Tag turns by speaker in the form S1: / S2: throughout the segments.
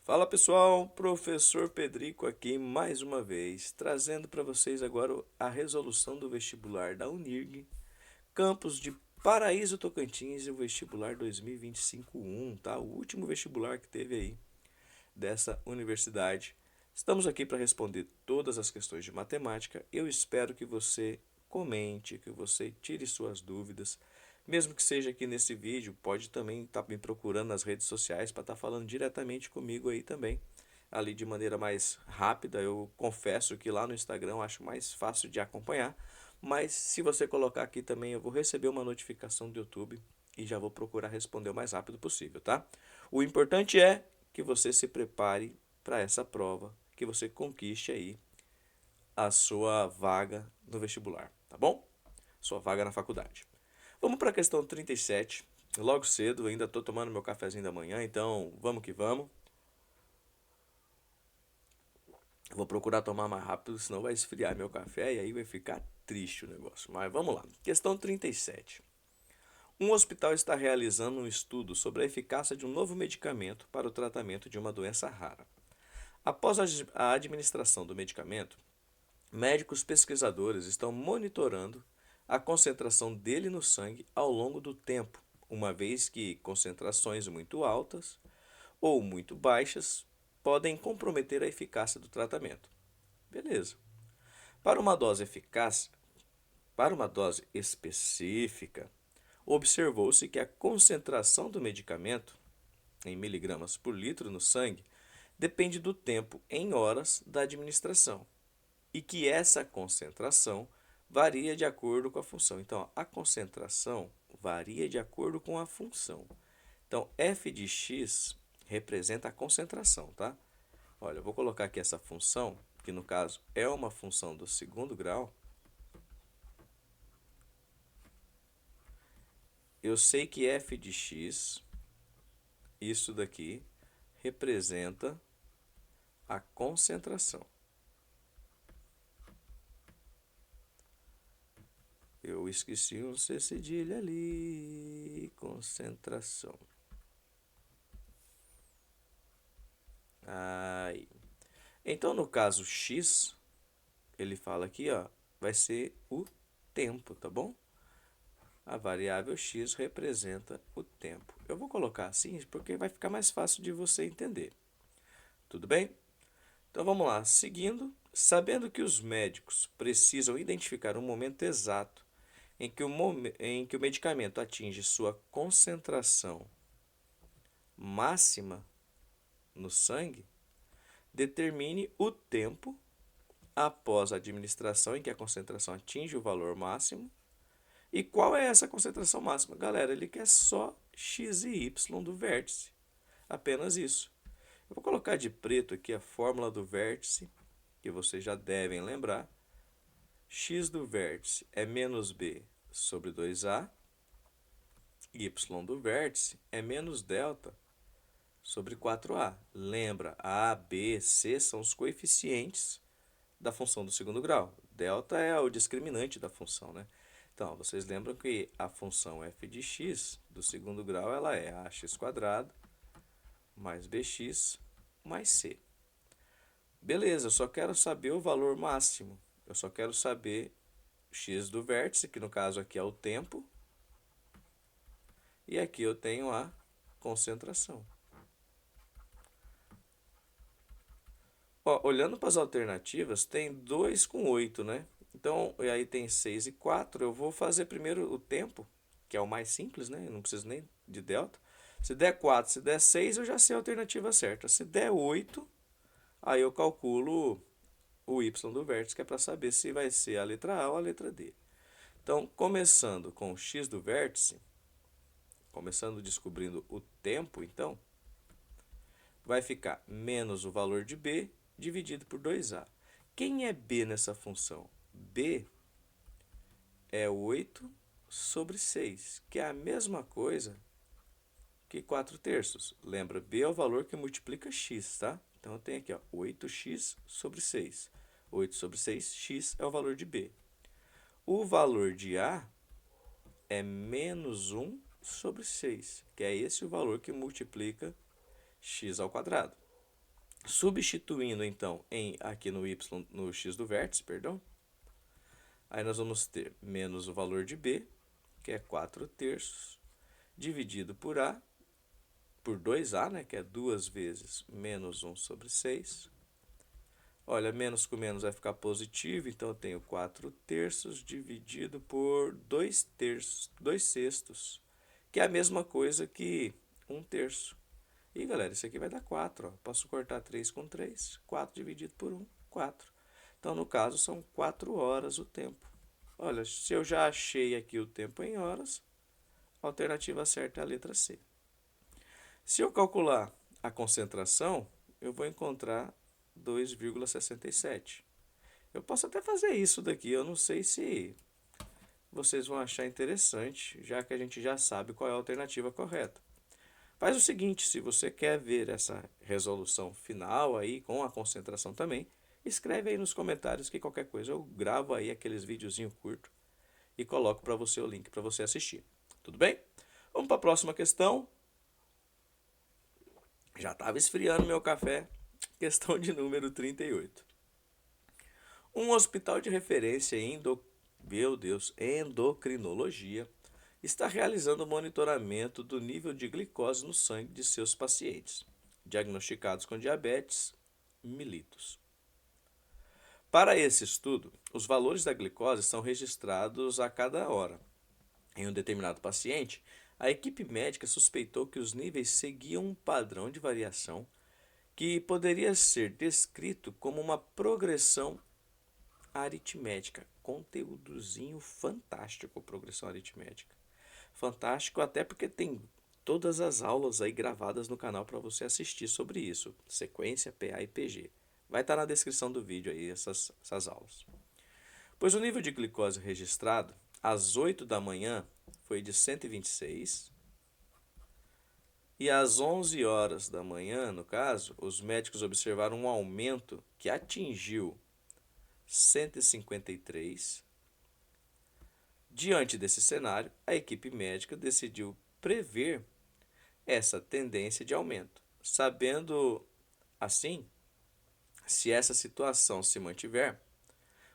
S1: Fala pessoal, professor Pedrico aqui mais uma vez, trazendo para vocês agora a resolução do vestibular da Unirg, campus de Paraíso Tocantins e o vestibular 2025-1, tá? O último vestibular que teve aí dessa universidade. Estamos aqui para responder todas as questões de matemática. Eu espero que você comente, que você tire suas dúvidas. Mesmo que seja aqui nesse vídeo, pode também estar me procurando nas redes sociais para estar falando diretamente comigo aí também. Ali de maneira mais rápida, eu confesso que lá no Instagram eu acho mais fácil de acompanhar. Mas se você colocar aqui também, eu vou receber uma notificação do YouTube e já vou procurar responder o mais rápido possível, tá? O importante é que você se prepare para essa prova, que você conquiste aí a sua vaga no vestibular, tá bom? Sua vaga na faculdade. Vamos para a questão 37. Logo cedo, ainda estou tomando meu cafezinho da manhã, então vamos que vamos. Vou procurar tomar mais rápido, senão vai esfriar meu café e aí vai ficar triste o negócio. Mas vamos lá. Questão 37. Um hospital está realizando um estudo sobre a eficácia de um novo medicamento para o tratamento de uma doença rara. Após a administração do medicamento, médicos pesquisadores estão monitorando a concentração dele no sangue ao longo do tempo, uma vez que concentrações muito altas ou muito baixas podem comprometer a eficácia do tratamento. Beleza. Para uma dose eficaz, para uma dose específica, observou-se que a concentração do medicamento em miligramas por litro no sangue depende do tempo em horas da administração e que essa concentração varia de acordo com a função. Então, a concentração varia de acordo com a função. Então, f de x representa a concentração, tá? Olha, eu vou colocar aqui essa função, que no caso é uma função do segundo grau. Eu sei que f de x, isso daqui, representa a concentração. Eu esqueci um C cedilha ali, concentração. Aí. Então, no caso x, ele fala aqui, ó, vai ser o tempo, tá bom? A variável x representa o tempo. Eu vou colocar assim porque vai ficar mais fácil de você entender. Tudo bem? Então vamos lá, seguindo, sabendo que os médicos precisam identificar um momento exato em que o medicamento atinge sua concentração máxima no sangue, determine o tempo após a administração em que a concentração atinge o valor máximo. E qual é essa concentração máxima? Galera, ele quer só x e y do vértice. Apenas isso. Eu vou colocar de preto aqui a fórmula do vértice, que vocês já devem lembrar. X do vértice é menos b sobre 2a. Y do vértice é menos delta sobre 4a. Lembra, a, b, c são os coeficientes da função do segundo grau. Delta é o discriminante da função, né? Então, vocês lembram que a função f de x do segundo grau ela é ax quadrado mais bx mais c. Beleza, eu só quero saber o valor máximo. Eu só quero saber x do vértice, que no caso aqui é o tempo. E aqui eu tenho a concentração. Ó, olhando para as alternativas, tem 2 com 8, né? Então, e aí tem 6 e 4. Eu vou fazer primeiro o tempo, que é o mais simples, né? Eu não preciso nem de delta. Se der 4, se der 6, eu já sei a alternativa certa. Se der 8, aí eu calculo o y do vértice, que é para saber se vai ser a letra A ou a letra D. Então, começando com o x do vértice, começando descobrindo o tempo, então, vai ficar menos o valor de b dividido por 2a. Quem é b nessa função? B é 8 sobre 6, que é a mesma coisa que 4 terços. Lembra, b é o valor que multiplica x, tá? Então, eu tenho aqui ó, 8x sobre 6. 8 sobre 6, x é o valor de b. O valor de a é menos 1 sobre 6, que é esse o valor que multiplica x ao quadrado. Substituindo então aqui no y, no x do vértice, perdão, aí nós vamos ter menos o valor de b, que é 4 terços, dividido por a, por 2a, né, que é 2 vezes menos 1 sobre 6. Olha, menos com menos vai ficar positivo, então eu tenho 4 terços dividido por 2 terços, 2 sextos, que é a mesma coisa que 1 terço. E galera, isso aqui vai dar 4. Ó. Posso cortar 3 com 3. 4 dividido por 1, 4. Então, no caso, são 4 horas o tempo. Olha, se eu já achei aqui o tempo em horas, a alternativa certa é a letra C. Se eu calcular a concentração, eu vou encontrar 2,67. Eu posso até fazer isso daqui, eu não sei se vocês vão achar interessante, já que a gente já sabe qual é a alternativa correta. Faz o seguinte, se você quer ver essa resolução final aí com a concentração também, escreve aí nos comentários que qualquer coisa eu gravo aí aqueles videozinho curto e coloco para você o link para você assistir. Tudo bem? Vamos para a próxima questão. Já estava esfriando meu café. Questão de número 38. Um hospital de referência em endocrinologia está realizando monitoramento do nível de glicose no sangue de seus pacientes, diagnosticados com diabetes mellitus. Para esse estudo, os valores da glicose são registrados a cada hora. Em um determinado paciente, a equipe médica suspeitou que os níveis seguiam um padrão de variação que poderia ser descrito como uma progressão aritmética. Conteúdozinho fantástico, progressão aritmética. Fantástico até porque tem todas as aulas aí gravadas no canal para você assistir sobre isso. Sequência, PA e PG. Vai estar na descrição do vídeo aí essas aulas. Pois o nível de glicose registrado às 8 da manhã foi de 126 e às 11 horas da manhã, no caso, os médicos observaram um aumento que atingiu 153. Diante desse cenário, a equipe médica decidiu prever essa tendência de aumento, sabendo, assim, se essa situação se mantiver,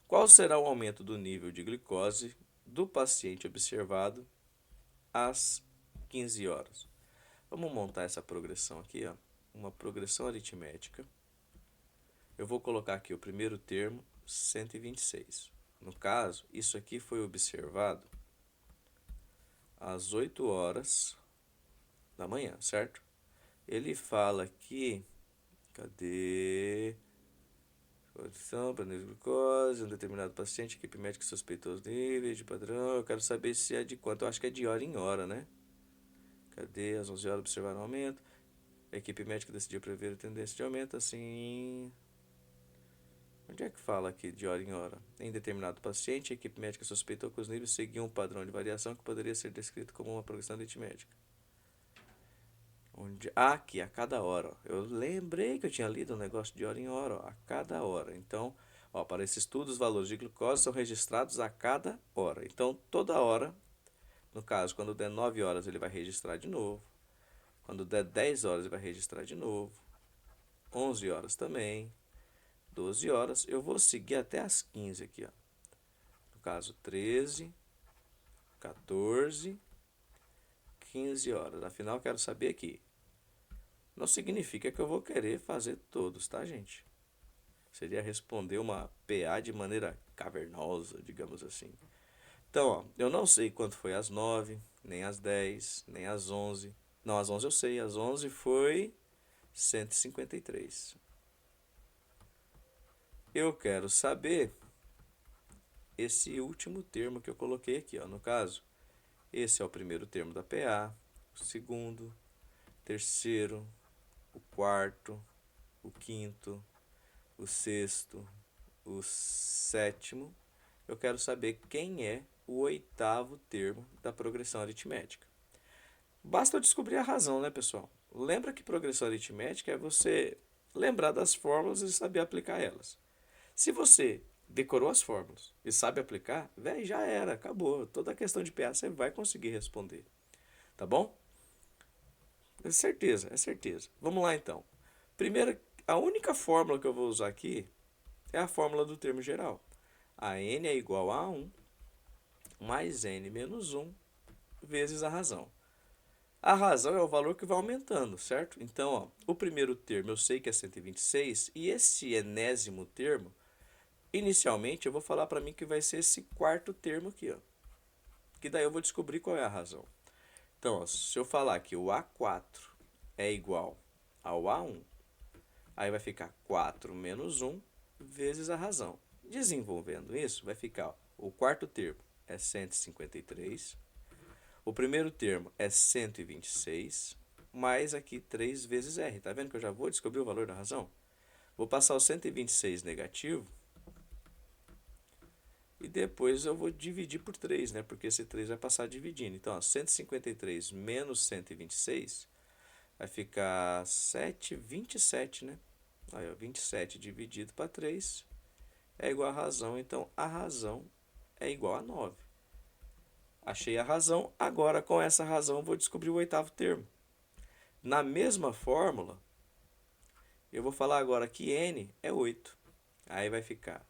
S1: qual será o aumento do nível de glicose do paciente observado às 15 horas. Vamos montar essa progressão aqui, ó, uma progressão aritmética. Eu vou colocar aqui o primeiro termo, 126. No caso, isso aqui foi observado às 8 horas da manhã, certo? Ele fala aqui, cadê? Condição para nível de glicose, um determinado paciente, equipe médica suspeitou os níveis de padrão. Eu quero saber se é de quanto. Eu acho que é de hora em hora, né? Cadê? Às 11 horas observaram o aumento. A equipe médica decidiu prever a tendência de aumento, assim. Onde é que fala aqui de hora em hora? Em determinado paciente, a equipe médica suspeitou que os níveis seguiam um padrão de variação que poderia ser descrito como uma progressão aritmética. Aqui, a cada hora. Ó. Eu lembrei que eu tinha lido um negócio de hora em hora, ó, a cada hora. Então, ó, para esse estudo, os valores de glicose são registrados a cada hora. Então, toda hora, no caso, quando der 9 horas, ele vai registrar de novo. Quando der 10 horas, ele vai registrar de novo. 11 horas também. 12 horas. Eu vou seguir até as 15 aqui, ó. No caso, 13, 14, 15 horas. Afinal, eu quero saber aqui. Não significa que eu vou querer fazer todos, tá, gente? Seria responder uma PA de maneira cavernosa, digamos assim. Então, ó, eu não sei quanto foi às 9, nem às 10, nem às 11. Não, às 11 eu sei. Às 11 foi 153. Eu quero saber esse último termo que eu coloquei aqui, ó. No caso, esse é o primeiro termo da PA, o segundo, terceiro, o quarto, o quinto, o sexto, o sétimo. Eu quero saber quem é o oitavo termo da progressão aritmética. Basta eu descobrir a razão, né, pessoal? Lembra que progressão aritmética é você lembrar das fórmulas e saber aplicar elas. Se você decorou as fórmulas e sabe aplicar, velho, já era, acabou. Toda a questão de PA você vai conseguir responder. Tá bom? É certeza, é certeza. Vamos lá então. Primeira A única fórmula que eu vou usar aqui é a fórmula do termo geral. A n é igual a 1 mais n menos 1 vezes a razão. A razão é o valor que vai aumentando, certo? Então, ó, o primeiro termo eu sei que é 126 e esse enésimo termo, inicialmente eu vou falar para mim que vai ser esse quarto termo aqui, ó. Que daí eu vou descobrir qual é a razão. Então, ó, se eu falar que o A4 é igual ao A1, aí vai ficar 4 menos 1 vezes a razão. Desenvolvendo isso, vai ficar, ó, o quarto termo é 153. O primeiro termo é 126, mais aqui 3 vezes R. Tá vendo que eu já vou descobrir o valor da razão? Vou passar o 126 negativo e depois eu vou dividir por 3, né? Porque esse 3 vai passar dividindo. Então, ó, 153 menos 126 vai ficar 727, né? Aí, ó, 27 dividido para 3 é igual a razão. Então, a razão é igual a 9. Achei a razão, agora com essa razão vou descobrir o oitavo termo. Na mesma fórmula, eu vou falar agora que n é 8. Aí vai ficar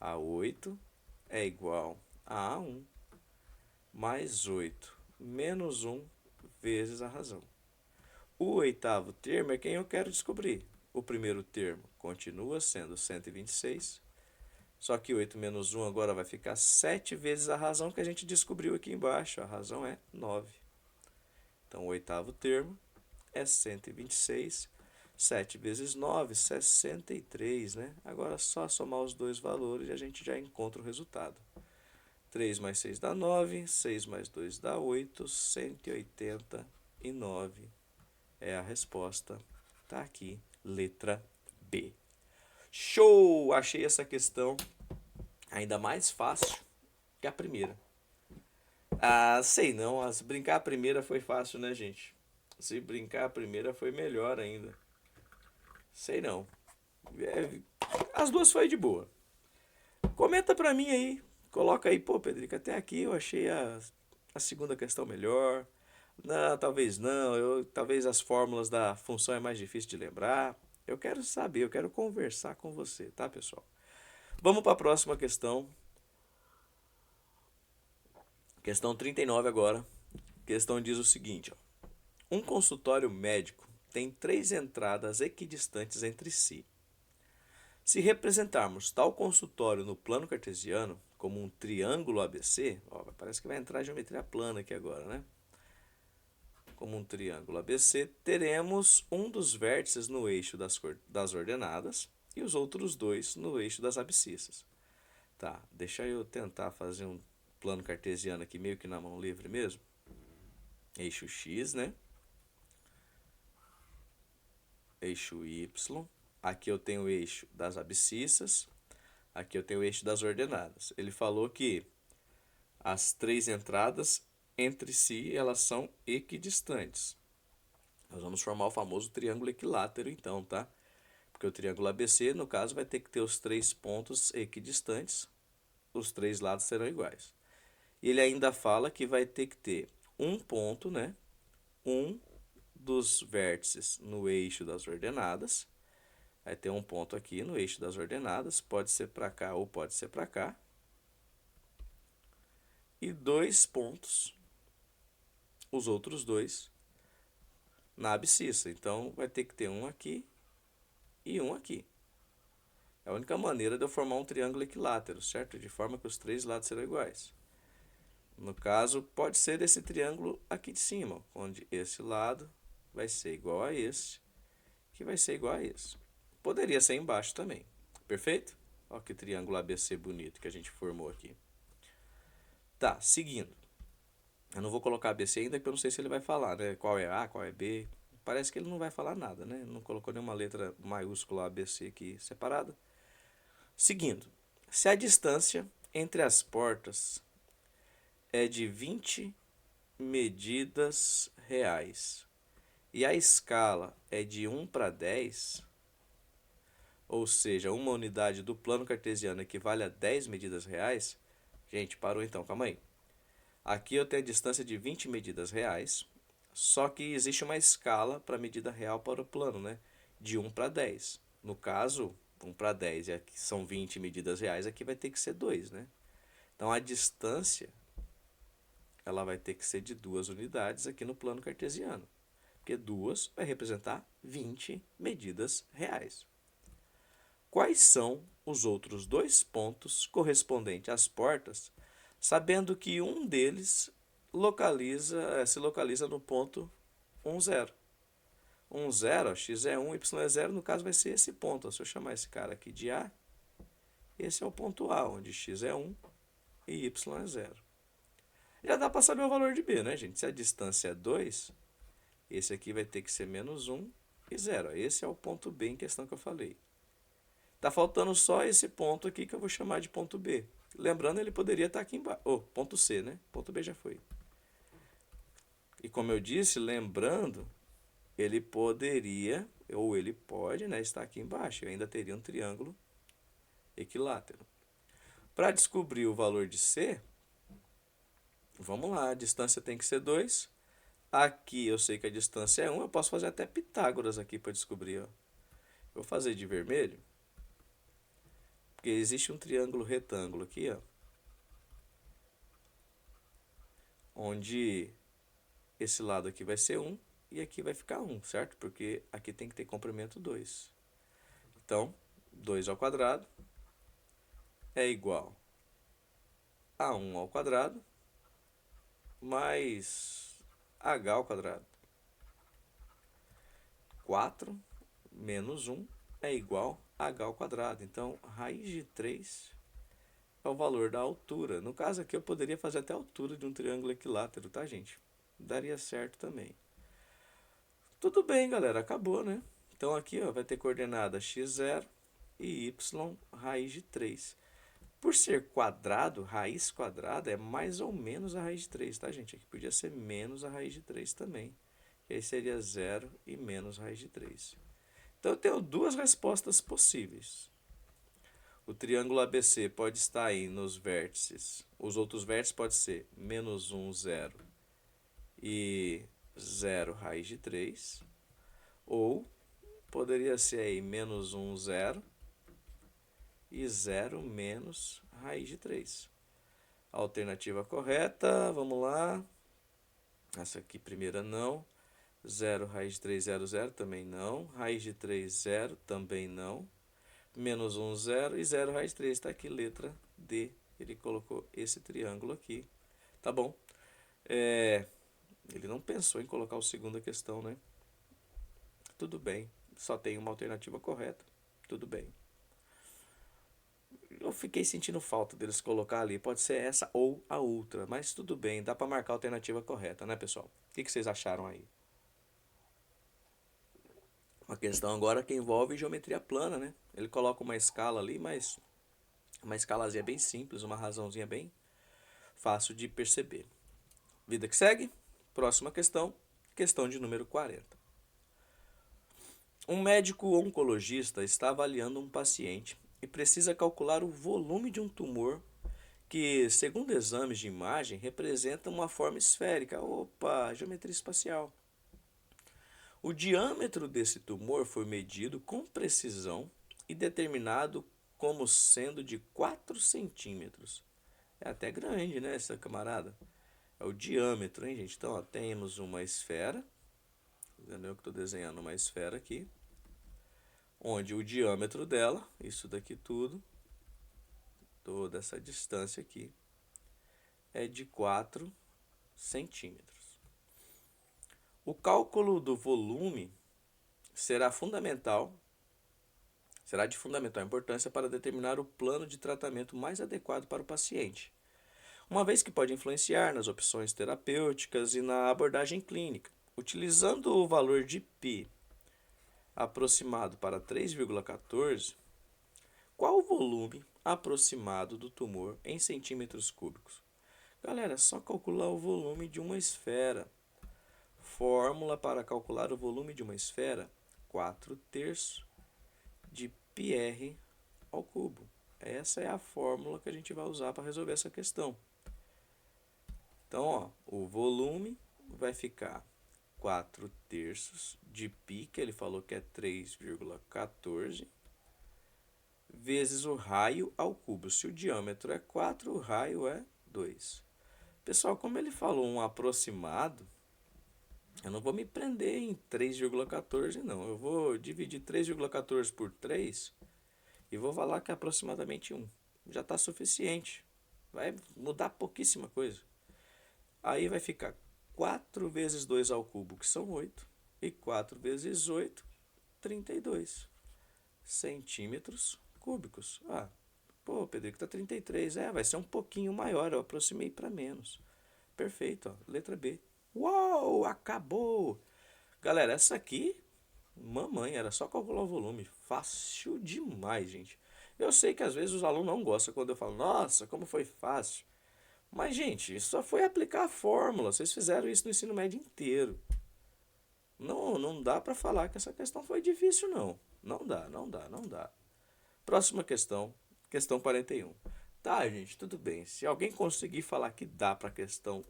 S1: A8 é igual a A1 mais 8 menos 1 vezes a razão. O oitavo termo é quem eu quero descobrir. O primeiro termo continua sendo 126, só que 8 menos 1 agora vai ficar 7 vezes a razão que a gente descobriu aqui embaixo. A razão é 9. Então, o oitavo termo é 126. 7 vezes 9, 63, né? Agora é só somar os dois valores e a gente já encontra o resultado. 3 mais 6 dá 9, 6 mais 2 dá 8, 189 é a resposta. Tá aqui, letra B. Show! Achei essa questão ainda mais fácil que a primeira. Ah, sei não, se brincar a primeira foi fácil, né, gente? Se brincar a primeira foi melhor ainda. Sei não. As duas foi de boa. Comenta pra mim aí. Coloca aí, pô, Pedrico, até aqui eu achei a segunda questão melhor. Não, talvez não. Talvez as fórmulas da função é mais difícil de lembrar. Eu quero saber, eu quero conversar com você, tá, pessoal? Vamos para a próxima questão. Questão 39 agora. A questão diz o seguinte, ó. Um consultório médico tem 3 entradas equidistantes entre si. Se representarmos tal consultório no plano cartesiano como um triângulo ABC, ó, parece que vai entrar geometria plana aqui agora, né? Como um triângulo ABC, teremos um dos vértices no eixo das ordenadas e os outros dois no eixo das abscissas. Tá, deixa eu tentar fazer um plano cartesiano aqui meio que na mão livre mesmo. Eixo X, né? Eixo Y. Aqui eu tenho o eixo das abscissas. Aqui eu tenho o eixo das ordenadas. Ele falou que as 3 entradas entre si elas são equidistantes. Nós vamos formar o famoso triângulo equilátero então, tá? Porque o triângulo ABC, no caso, vai ter que ter os 3 pontos equidistantes. Os 3 lados serão iguais. E ele ainda fala que vai ter que ter um ponto, né? Um dos vértices no eixo das ordenadas. Vai ter um ponto aqui no eixo das ordenadas. Pode ser para cá ou pode ser para cá. E 2 pontos, os outros 2, na abscissa. Então, vai ter que ter um aqui e um aqui. É a única maneira de eu formar um triângulo equilátero, certo? De forma que os 3 lados serão iguais. No caso, pode ser desse triângulo aqui de cima, onde esse lado vai ser igual a esse, que vai ser igual a esse. Poderia ser embaixo também. Perfeito? Olha que triângulo ABC bonito que a gente formou aqui. Tá, seguindo. Eu não vou colocar ABC ainda, porque eu não sei se ele vai falar, né? Qual é A, qual é B. Parece que ele não vai falar nada, né? Não colocou nenhuma letra maiúscula ABC aqui separada. Seguindo. Se a distância entre as portas é de 20 medidas reais e a escala é de 1 para 10, ou seja, uma unidade do plano cartesiano equivale a 10 medidas reais. Gente, parou então, calma aí. Aqui eu tenho a distância de 20 medidas reais, só que existe uma escala para a medida real para o plano, né? De 1 para 10. No caso, 1 para 10 e aqui são 20 medidas reais, aqui vai ter que ser 2, né? Então a distância ela vai ter que ser de 2 unidades aqui no plano cartesiano, porque 2 vai representar 20 medidas reais. Quais são os outros dois pontos correspondentes às portas, sabendo que um deles se localiza no ponto 1, 0? 1, 0, x é 1, y é 0, no caso vai ser esse ponto. Se eu chamar esse cara aqui de A, esse é o ponto A, onde x é 1 e y é 0. Já dá para saber o valor de B, né, gente? Se a distância é 2, esse aqui vai ter que ser menos 1 e 0. Esse é o ponto B em questão que eu falei. Tá faltando só esse ponto aqui que eu vou chamar de ponto B. Lembrando, ele poderia estar aqui embaixo. Ponto C, né? Ponto B já foi. E como eu disse, lembrando, ele poderia, ou ele pode, né, estar aqui embaixo. Eu ainda teria um triângulo equilátero. Para descobrir o valor de C, vamos lá, a distância tem que ser 2. Aqui eu sei que a distância é 1, eu posso fazer até Pitágoras aqui para descobrir. Ó. Vou fazer de vermelho, porque existe um triângulo retângulo aqui, ó, onde esse lado aqui vai ser 1 e aqui vai ficar 1, certo? Porque aqui tem que ter comprimento 2. Então, 2 ao quadrado é igual a 1 ao quadrado mais h ao quadrado. 4 menos 1 é igual a h ao quadrado. Então, raiz de 3 é o valor da altura. No caso aqui, eu poderia fazer até a altura de um triângulo equilátero, tá, gente? Daria certo também. Tudo bem, galera. Acabou, né? Então, aqui ó, vai ter coordenada x0 e y raiz de 3. Por ser quadrado, raiz quadrada é mais ou menos a raiz de 3, tá, gente? Aqui podia ser menos a raiz de 3 também. E aí seria 0 e menos raiz de 3. Então, eu tenho duas respostas possíveis. O triângulo ABC pode estar aí nos vértices. Os outros vértices podem ser menos 1, 0 e 0 raiz de 3. Ou poderia ser aí menos 1, 0 e 0 menos raiz de 3. A alternativa correta, vamos lá. Essa aqui primeira não. 0 raiz de 3, 0, 0 também não. Raiz de 3, 0 também não. Menos 1, 0 e 0 raiz de 3. Está aqui letra D. Ele colocou esse triângulo aqui. Tá bom. Ele não pensou em colocar o segunda questão, né? Tudo bem. Só tem uma alternativa correta. Tudo bem. Eu fiquei sentindo falta deles colocar ali. Pode ser essa ou a outra. Mas tudo bem. Dá para marcar a alternativa correta, né, pessoal? O que vocês acharam aí? Uma questão agora que envolve geometria plana, né? Ele coloca uma escala ali, mas uma escalazinha bem simples, uma razãozinha bem fácil de perceber. Vida que segue. Próxima questão. Questão de número 40. Um médico oncologista está avaliando um paciente e precisa calcular o volume de um tumor que, segundo exames de imagem, representa uma forma esférica. Opa, geometria espacial. O diâmetro desse tumor foi medido com precisão e determinado como sendo de 4 centímetros. É até grande, né, essa camarada? É o diâmetro, hein, gente? Então, ó, temos uma esfera. Entendeu que estou desenhando uma esfera aqui. Onde o diâmetro dela, isso daqui tudo, toda essa distância aqui, é de 4 centímetros. O cálculo do volume será de fundamental importância para determinar o plano de tratamento mais adequado para o paciente, uma vez que pode influenciar nas opções terapêuticas e na abordagem clínica. Utilizando o valor de π aproximado para 3,14, qual o volume aproximado do tumor em centímetros cúbicos? Galera, é só calcular o volume de uma esfera. Fórmula para calcular o volume de uma esfera: 4/3 de πr ao cubo. Essa é a fórmula que a gente vai usar para resolver essa questão. Então, ó, o volume vai ficar 4/3 de π, que ele falou que é 3,14, vezes o raio ao cubo. Se o diâmetro é 4, o raio é 2. Pessoal, como ele falou um aproximado, eu não vou me prender em 3,14 não. Eu vou dividir 3,14 por 3 e vou falar que é aproximadamente 1. Já está suficiente. Vai mudar pouquíssima coisa. Aí vai ficar 4 vezes 2 ao cubo, que são 8. E 4 vezes 8, 32 centímetros cúbicos. Ah, pô, Pedro, que tá 33. Vai ser um pouquinho maior. Eu aproximei para menos. Perfeito, ó. Letra B. Uau, acabou! Galera, essa aqui, mamãe, era só calcular o volume. Fácil demais, gente. Eu sei que às vezes os alunos não gostam quando eu falo, nossa, como foi fácil. Mas, gente, isso só foi aplicar a fórmula. Vocês fizeram isso no ensino médio inteiro. Não dá para falar que essa questão foi difícil, não. Não dá, não dá, não dá. Próxima questão, questão 41. Tá, gente, tudo bem. Se alguém conseguir falar que dá para questão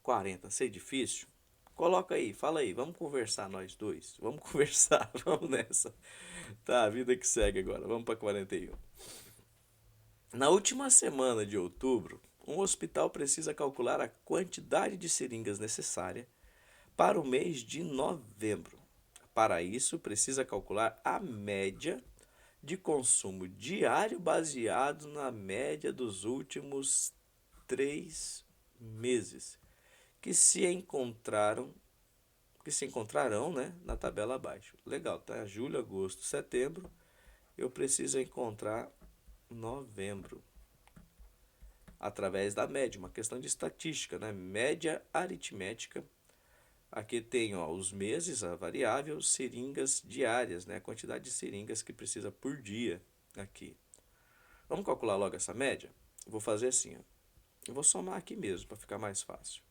S1: 40 ser difícil, coloca aí, fala aí, vamos conversar nós dois. Vamos conversar, vamos nessa. Tá, a vida que segue agora. Vamos para 41. Na última semana de outubro, um hospital precisa calcular a quantidade de seringas necessária para o mês de novembro. Para isso, precisa calcular a média de consumo diário baseado na média dos últimos 3 meses, que se encontraram, que se encontrarão, né, na tabela abaixo. Legal, tá? Julho, agosto, setembro. Eu preciso encontrar novembro através da média, uma questão de estatística, né? Média aritmética. Aqui tem, ó, os meses, a variável, seringas diárias, né? A quantidade de seringas que precisa por dia aqui. Vamos calcular logo essa média? Vou fazer assim, ó. Eu vou somar aqui mesmo para ficar mais fácil.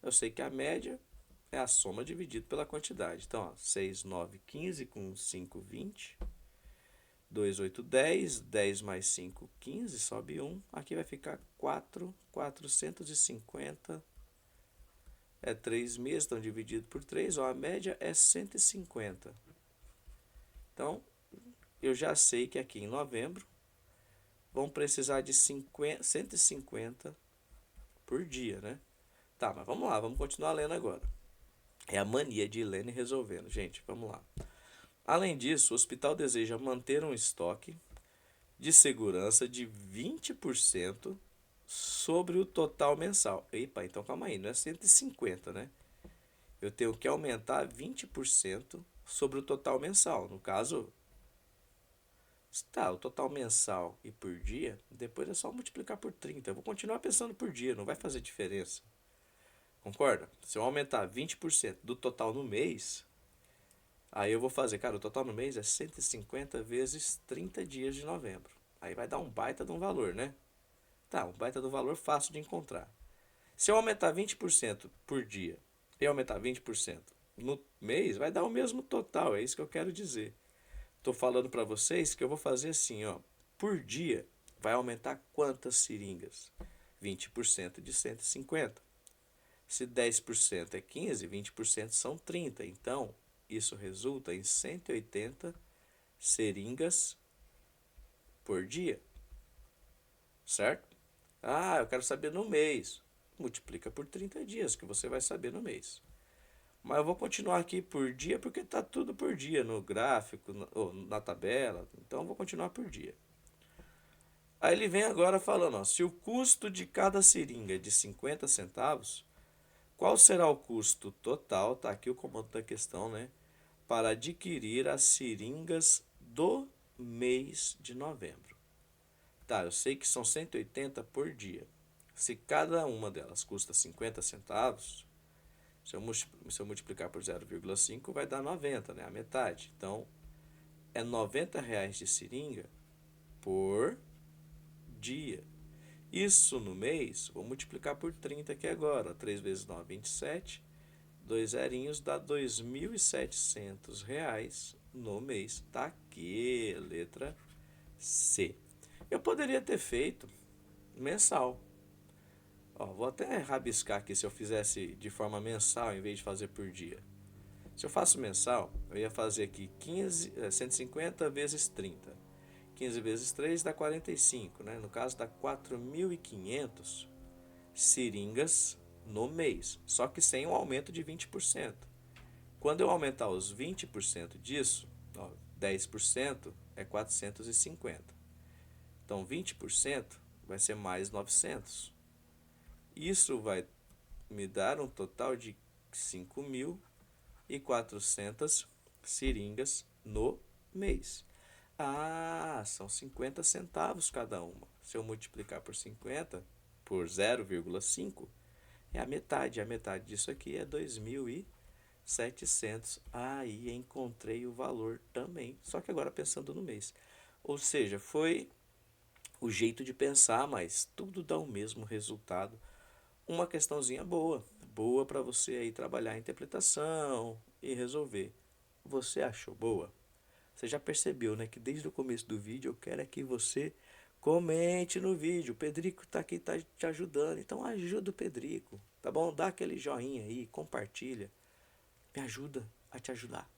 S1: Eu sei que a média é a soma dividido pela quantidade. Então, ó, 6, 9, 15 com 5, 20. 2, 8, 10. 10 mais 5, 15. Sobe 1. Aqui vai ficar 4, 450. É 3 meses, então dividido por 3. Ó, a média é 150. Então, eu já sei que aqui em novembro vão precisar de 150 por dia, né? Tá, mas vamos lá, vamos continuar lendo agora. É a mania de ir lendo e resolvendo. Gente, vamos lá. Além disso, o hospital deseja manter um estoque de segurança de 20% sobre o total mensal. Epa, então calma aí, não é 150, né? Eu tenho que aumentar 20% sobre o total mensal. No caso, está o total mensal e por dia, depois é só multiplicar por 30. Eu vou continuar pensando por dia, não vai fazer diferença. Concorda? Se eu aumentar 20% do total no mês, aí eu vou fazer, cara, o total no mês é 150 vezes 30 dias de novembro. Aí vai dar um baita de um valor, né? Tá, um baita do valor fácil de encontrar. Se eu aumentar 20% por dia e aumentar 20% no mês, vai dar o mesmo total, é isso que eu quero dizer. Estou falando para vocês que eu vou fazer assim, ó, por dia vai aumentar quantas seringas? 20% de 150. Se 10% é 15, 20% são 30. Então, isso resulta em 180 seringas por dia, certo? Ah, eu quero saber no mês. Multiplica por 30 dias, que você vai saber no mês. Mas eu vou continuar aqui por dia, porque está tudo por dia, no gráfico, ou na tabela. Então, eu vou continuar por dia. Aí ele vem agora falando, ó, se o custo de cada seringa é de 50 centavos, qual será o custo total, tá aqui o comando da questão, né? Para adquirir as seringas do mês de novembro. Tá, eu sei que são 180 por dia. Se cada uma delas custa 50 centavos, se eu multiplicar por 0,5 vai dar 90, né? A metade. Então, é R$ 90 de seringa por dia. Isso no mês, vou multiplicar por 30 aqui agora. 3 vezes 9, 27. 2 zerinhos dá R$ 2.700 no mês. Tá aqui, letra C. Eu poderia ter feito mensal. Ó, vou até rabiscar aqui se eu fizesse de forma mensal em vez de fazer por dia. Se eu faço mensal, eu ia fazer aqui 150 vezes 30. 15 vezes 3 dá 45, né? No caso dá 4.500 seringas no mês, só que sem um aumento de 20%. Quando eu aumentar os 20% disso, ó, 10% é 450. Então 20% vai ser mais 900. Isso vai me dar um total de 5.400 seringas no mês. Ah, são 50 centavos cada uma. Se eu multiplicar por 50 por 0,5, é a metade. A metade disso aqui é 2.700. Aí encontrei o valor também. Só que agora pensando no mês. Ou seja, foi o jeito de pensar, mas tudo dá o mesmo resultado. Uma questãozinha boa. Boa para você aí trabalhar a interpretação e resolver. Você achou boa? Você já percebeu, né, que desde o começo do vídeo eu quero é que você comente no vídeo. O Pedrico tá aqui, tá te ajudando. Então ajuda o Pedrico, tá bom? Dá aquele joinha aí, compartilha. Me ajuda a te ajudar.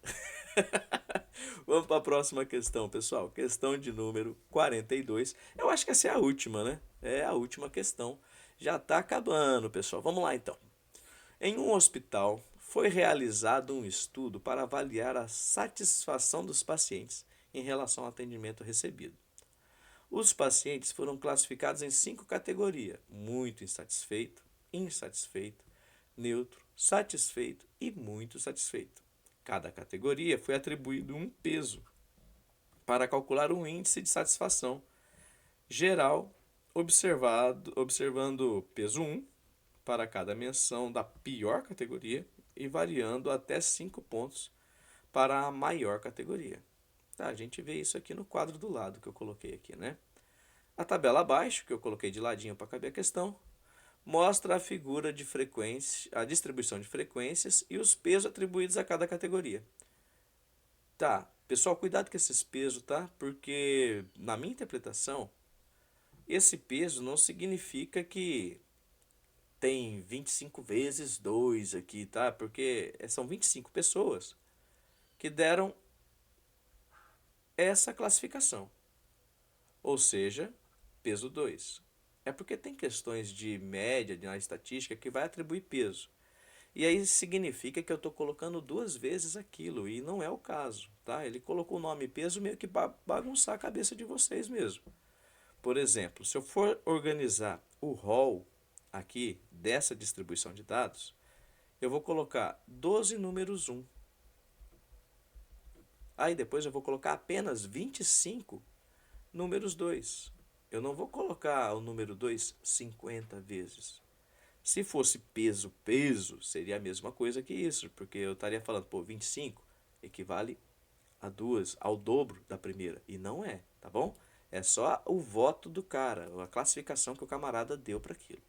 S1: Vamos para a próxima questão, pessoal. Questão de número 42. Eu acho que essa é a última, né? É a última questão. Já está acabando, pessoal. Vamos lá então. Em um hospital, foi realizado um estudo para avaliar a satisfação dos pacientes em relação ao atendimento recebido. Os pacientes foram classificados em 5 categorias: muito insatisfeito, insatisfeito, neutro, satisfeito e muito satisfeito. Cada categoria foi atribuído um peso para calcular um índice de satisfação geral, observando peso 1 para cada menção da pior categoria e variando até 5 pontos para a maior categoria. Tá, a gente vê isso aqui no quadro do lado que eu coloquei aqui, né? A tabela abaixo, que eu coloquei de ladinho para caber a questão, mostra a figura de frequência, a distribuição de frequências e os pesos atribuídos a cada categoria. Tá, pessoal, cuidado com esses pesos, tá? Porque na minha interpretação, esse peso não significa que tem 25 vezes 2 aqui, tá? Porque são 25 pessoas que deram essa classificação. Ou seja, peso 2. É porque tem questões de média, na estatística, que vai atribuir peso. E aí significa que eu estou colocando 2 vezes aquilo, e não é o caso, tá? Ele colocou o nome peso meio que bagunçar a cabeça de vocês mesmo. Por exemplo, se eu for organizar o rol aqui dessa distribuição de dados, eu vou colocar 12 números 1. Aí depois eu vou colocar apenas 25 números 2. Eu não vou colocar o número 2 50 vezes. Se fosse peso, peso, seria a mesma coisa que isso, porque eu estaria falando, pô, 25 equivale a duas, ao dobro da primeira. E não é, tá bom? É só o voto do cara, a classificação que o camarada deu para aquilo.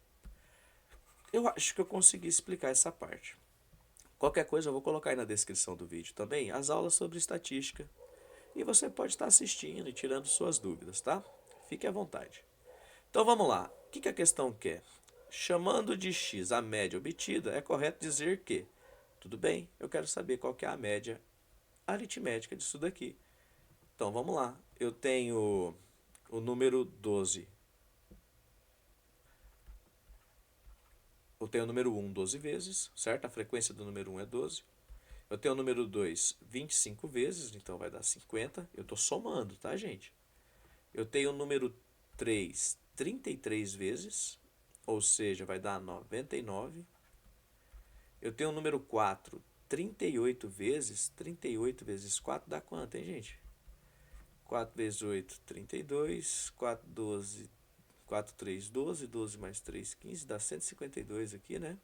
S1: Eu acho que eu consegui explicar essa parte. Qualquer coisa eu vou colocar aí na descrição do vídeo também as aulas sobre estatística. E você pode estar assistindo e tirando suas dúvidas, tá? Fique à vontade. Então vamos lá. O que a questão quer? Chamando de x a média obtida, é correto dizer que, tudo bem, eu quero saber qual que é a média aritmética disso daqui. Então vamos lá. Eu tenho o número 12. Eu tenho o número 1 12 vezes, certo? A frequência do número 1 é 12. Eu tenho o número 2 25 vezes, então vai dar 50. Eu estou somando, tá, gente? Eu tenho o número 3 33 vezes, ou seja, vai dar 99. Eu tenho o número 4 38 vezes. 38 vezes 4 dá quanto, hein, gente? 4 vezes 8, 32. 4, 12. 4, 3, 12. 12 mais 3, 15. Dá 152 aqui, né?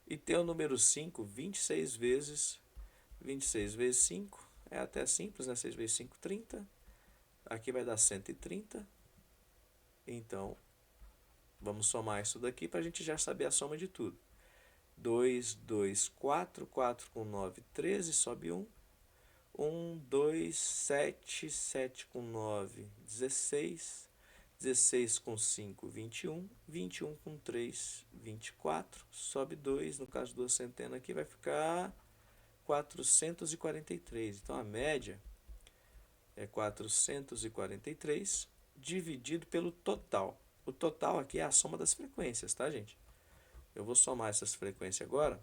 S1: E tem o número 5, 26 vezes. 26 vezes 5. É até simples, né? 6 vezes 5, 30. Aqui vai dar 130. Então, vamos somar isso daqui para a gente já saber a soma de tudo. 2, 2, 4. 4 com 9, 13. Sobe 1. 1, 2, 7. 7 com 9, 16. 16 com 5, 21. 21 com 3, 24. Sobe 2, no caso duas centenas aqui, vai ficar 443. Então a média é 443 dividido pelo total. O total aqui é a soma das frequências, tá, gente? Eu vou somar essas frequências agora.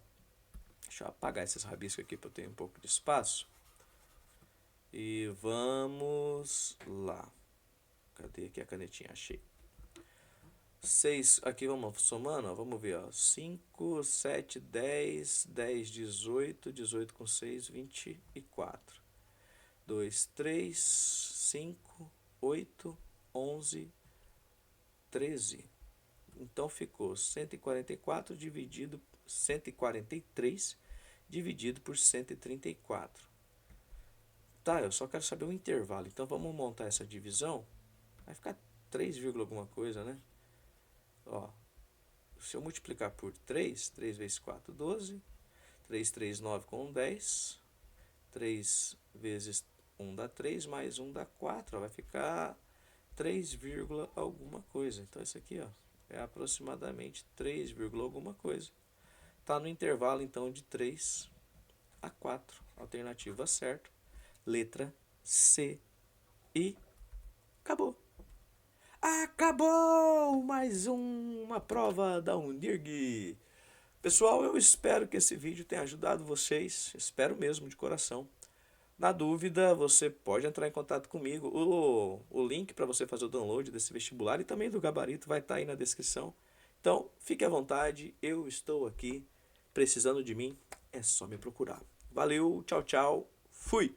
S1: Deixa eu apagar esses rabiscos aqui para eu ter um pouco de espaço. E vamos lá. Cadê aqui a canetinha? Achei. 6, aqui vamos somando, ó, vamos ver, ó, 5, 7, 10, 10, 18, 18 com 6, 24. 2, 3, 5, 8, 11, 13. Então ficou 144 dividido 143 dividido por 134. Tá, eu só quero saber o intervalo. Então vamos montar essa divisão. Vai ficar 3, alguma coisa, né? Ó, se eu multiplicar por 3, 3 vezes 4, 12. 3, 3, 9 com 10. 3 vezes 1 dá 3, mais 1 dá 4. Ó, vai ficar 3, alguma coisa. Então isso aqui, ó, é aproximadamente 3, alguma coisa. Está no intervalo então de 3 a 4. Alternativa certa. Letra C. E acabou. Acabou mais uma prova da Unirg. Pessoal, eu espero que esse vídeo tenha ajudado vocês. Espero mesmo, de coração. Na dúvida, você pode entrar em contato comigo. O link para você fazer o download desse vestibular e também do gabarito vai estar aí na descrição. Então, fique à vontade. Eu estou aqui. Precisando de mim, é só me procurar. Valeu, tchau, tchau. Fui!